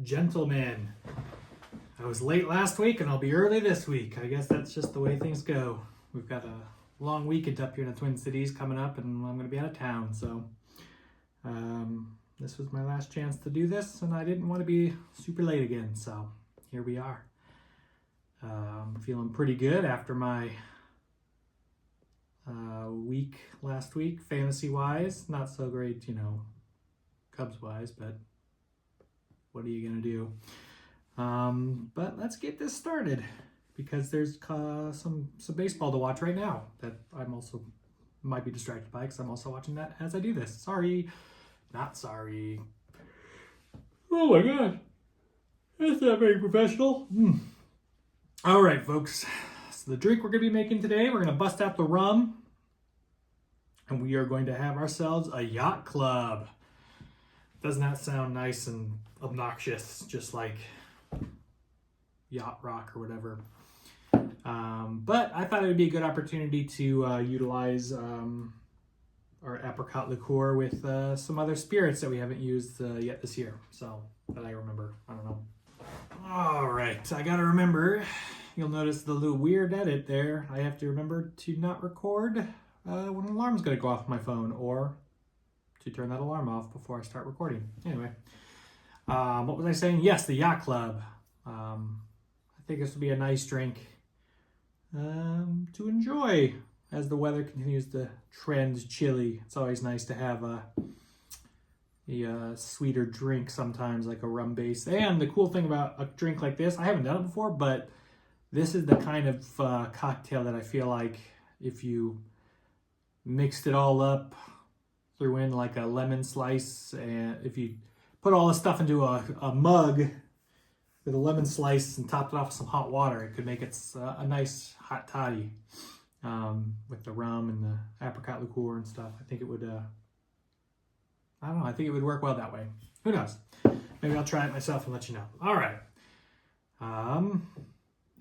Gentlemen, I was late last week and I'll be early this week. I guess that's just the way things go. We've got a long weekend up here in the Twin Cities coming up, and I'm going to be out of town. So this was my last chance to do this, and I didn't want to be super late again. So here we are. I'm feeling pretty good after my week last week, fantasy-wise. Not so great, Cubs-wise, but what are you going to do? But let's get this started, because there's some baseball to watch right now that I'm also might be distracted by, because I'm also watching that as I do this. Sorry. Not sorry. Oh my god. That's not very professional. All right, folks. So the drink we're going to be making today, we're going to bust out the rum, and we are going to have ourselves a Yacht Club. Doesn't that sound nice and obnoxious, just like yacht rock or whatever? But I thought it would be a good opportunity to utilize our apricot liqueur with some other spirits that we haven't used yet this year. So, that I remember. I don't know. All right, I gotta remember. You'll notice the little weird edit there. I have to remember to not record when an alarm's gonna go off on my phone, or to turn that alarm off before I start recording. Anyway, what was I saying? Yes, the Yacht Club. I think this would be a nice drink to enjoy as the weather continues to trend chilly. It's always nice to have a sweeter drink sometimes, like a rum base. And the cool thing about a drink like this, I haven't done it before, but this is the kind of cocktail that I feel like if you mixed it all up, threw in like a lemon slice, and if you put all the stuff into a mug with a lemon slice and topped it off with some hot water, it could make it a nice hot toddy with the rum and the apricot liqueur and stuff. I think it would, I don't know, I think it would work well that way. Who knows? Maybe I'll try it myself and let you know. All right.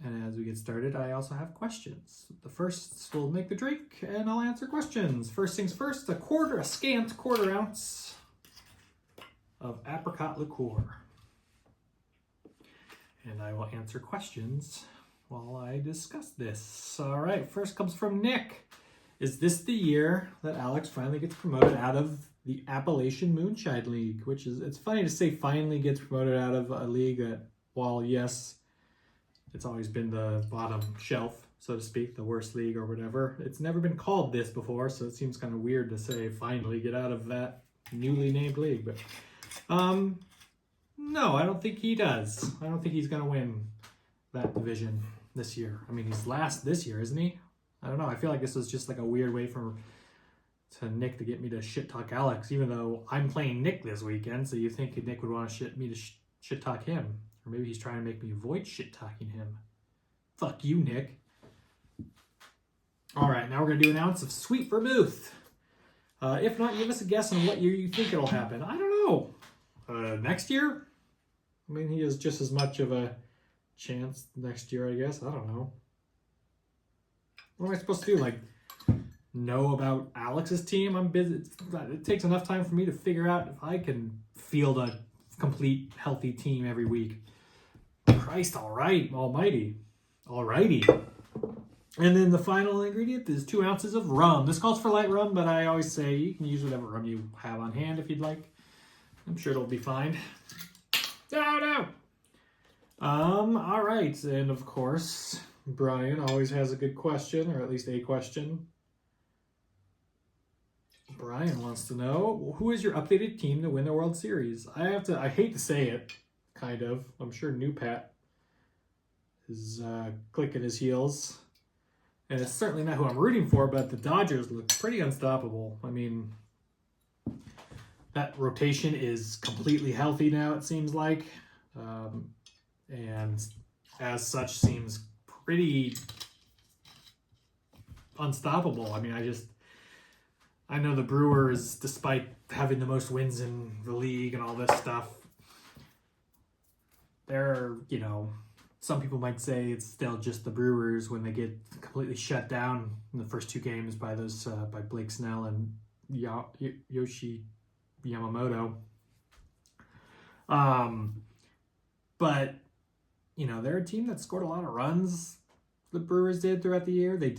And as we get started, I also have questions. The first will make the drink, and I'll answer questions. First things first, a scant quarter ounce of apricot liqueur. And I will answer questions while I discuss this. All right, first comes from Nick. Is this the year that Alex finally gets promoted out of the Appalachian Moonshine League? Which is, it's funny to say finally gets promoted out of a league that, while yes, it's always been the bottom shelf, so to speak, the worst league or whatever. It's never been called this before, so it seems kind of weird to say finally get out of that newly named league. But no, I don't think he does. I don't think he's going to win that division this year. I mean, he's last this year, isn't he? I don't know. I feel like this was just like a weird way to Nick to get me to shit talk Alex, even though I'm playing Nick this weekend, so you think Nick would want to shit talk him. Or maybe he's trying to make me avoid shit-talking him. Fuck you, Nick. All right, now we're going to do an ounce of sweet vermouth. If not, give us a guess on what year you think it'll happen. I don't know. Next year? I mean, he has just as much of a chance next year, I guess. I don't know. What am I supposed to do? Like, know about Alex's team? I'm busy. It takes enough time for me to figure out if I can field a complete, healthy team every week. Christ, all right, almighty. Alrighty. And then the final ingredient is 2 ounces of rum. This calls for light rum, but I always say you can use whatever rum you have on hand if you'd like. I'm sure it'll be fine. No. All right, and of course, Brian always has a good question, or at least a question. Brian wants to know, who is your updated team to win the World Series? I hate to say it, kind of. I'm sure New Pat is clicking his heels. And it's certainly not who I'm rooting for, but the Dodgers look pretty unstoppable. I mean, that rotation is completely healthy now, it seems like. And as such, seems pretty unstoppable. I mean, I know the Brewers, despite having the most wins in the league and all this stuff, they're, some people might say it's still just the Brewers when they get completely shut down in the first two games by by Blake Snell and Yoshi Yamamoto. But, you know, they're a team that scored a lot of runs. The Brewers did throughout the year. They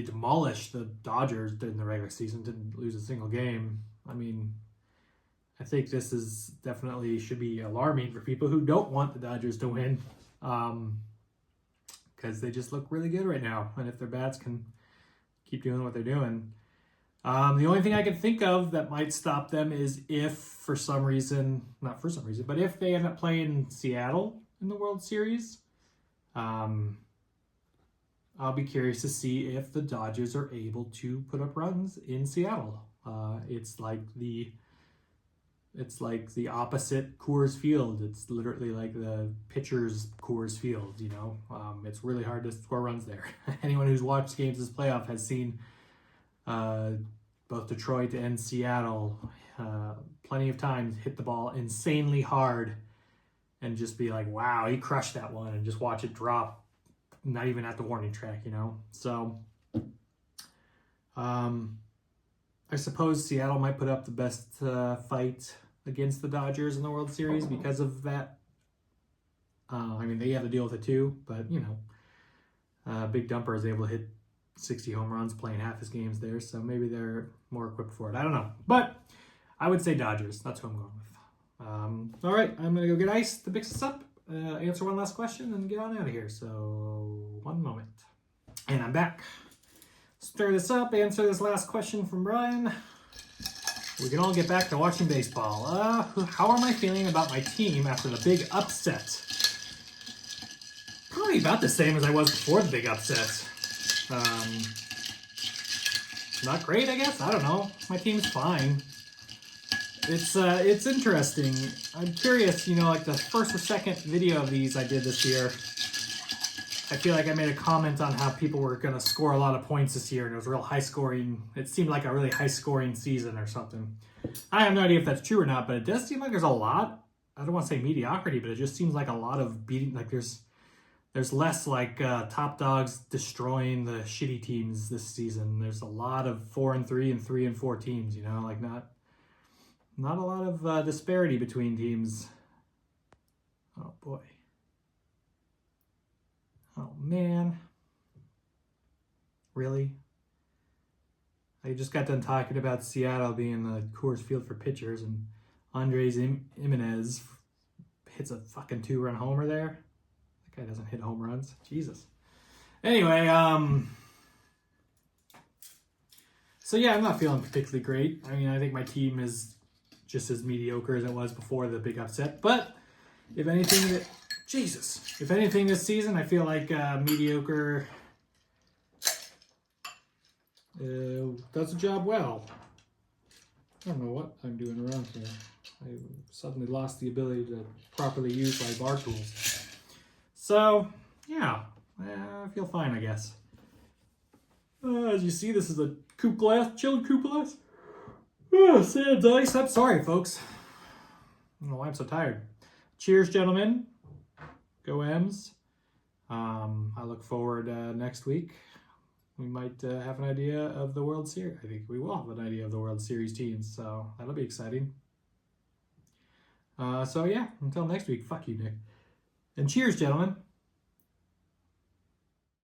demolished the Dodgers in the regular season, didn't lose a single game. I mean, I think this is definitely should be alarming for people who don't want the Dodgers to win, because they just look really good right now. And if their bats can keep doing what they're doing, the only thing I can think of that might stop them is if for some reason, not for some reason, but if they end up playing Seattle in the World Series, I'll be curious to see if the Dodgers are able to put up runs in Seattle. It's like the opposite Coors Field. It's literally like the pitcher's Coors Field, you know. It's really hard to score runs there. Anyone who's watched games this playoff has seen both Detroit and Seattle plenty of times hit the ball insanely hard and just be like, wow, he crushed that one, and just watch it drop, not even at the warning track, you know. So I suppose Seattle might put up the best fight against the Dodgers in the World Series because of that. I mean, they have to deal with it too, but, you know, Big Dumper is able to hit 60 home runs playing half his games there, so maybe they're more equipped for it. I don't know. But I would say Dodgers. That's who I'm going with. All right, I'm going to go get ice to mix this up, answer one last question, and get on out of here. So, one moment. And I'm back. Stir this up, answer this last question from Brian. We can all get back to watching baseball. How am I feeling about my team after the big upset? Probably about the same as I was before the big upset. Not great, I guess. I don't know. My team's fine. It's interesting. I'm curious, you know, like the first or second video of these I did this year, I feel like I made a comment on how people were going to score a lot of points this year, and it was real high scoring. It seemed like a really high scoring season or something. I have no idea if that's true or not, but it does seem like there's a lot. I don't want to say mediocrity, but it just seems like a lot of beating. Like there's less like top dogs destroying the shitty teams this season. There's a lot of 4-3 and 3-4 teams. You know, like not a lot of disparity between teams. Oh boy. Oh, man. Really? I just got done talking about Seattle being the Coors Field for pitchers, and Andres Jimenez hits a fucking 2-run homer there. That guy doesn't hit home runs. Jesus. Anyway, so yeah, I'm not feeling particularly great. I mean, I think my team is just as mediocre as it was before the big upset. But if anything, if anything this season, I feel like mediocre does the job well. I don't know what I'm doing around here. I suddenly lost the ability to properly use my bar tools. So, yeah, I feel fine, I guess. As you see, this is a coupe glass, chilled coupe glass. Oh, sans ice. I'm sorry, folks. I don't know why I'm so tired. Cheers, gentlemen. Go M's. I look forward next week. We might have an idea of the World Series. I think we will have an idea of the World Series teams, so that'll be exciting. So yeah, until next week, fuck you, Nick. And cheers, gentlemen.